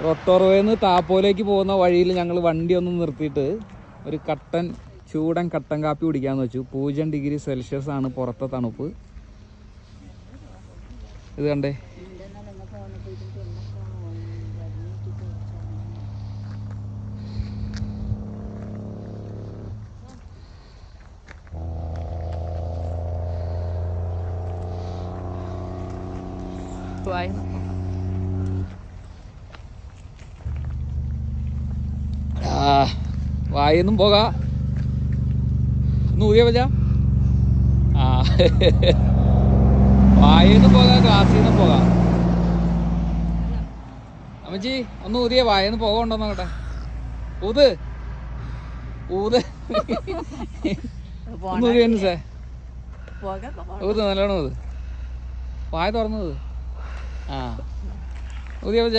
റൊട്ടോറോയിൽ താപ്പോലേക്ക് പോകുന്ന വഴിയിൽ ഞങ്ങൾ വണ്ടി ഒന്ന് നിർത്തിയിട്ട് ഒരു ചൂടൻ കട്ടൻ കാപ്പി കുടിക്കാന്ന് വെച്ചു. 0 ഡിഗ്രി സെൽഷ്യസ് ആണ് പുറത്തെ തണുപ്പ്. ഇത് കണ്ടേ, വായിന്നും പോകാ ഊതിയ പറ്റ. വായിന്നും പോകാം, ഗ്ലാസ്സിൽ നിന്നും പോകാം. അമ്മച്ചി ഒന്ന് ഊതിയ വായിന്ന് പോക ഉണ്ടോ നോക്കട്ടെ. ഊത് ഊത് ഒന്ന് ഊതി സേ ഊത്, നല്ലോണം ഊത്. വായ തുറന്നത് ഊതിയ പറ്റ.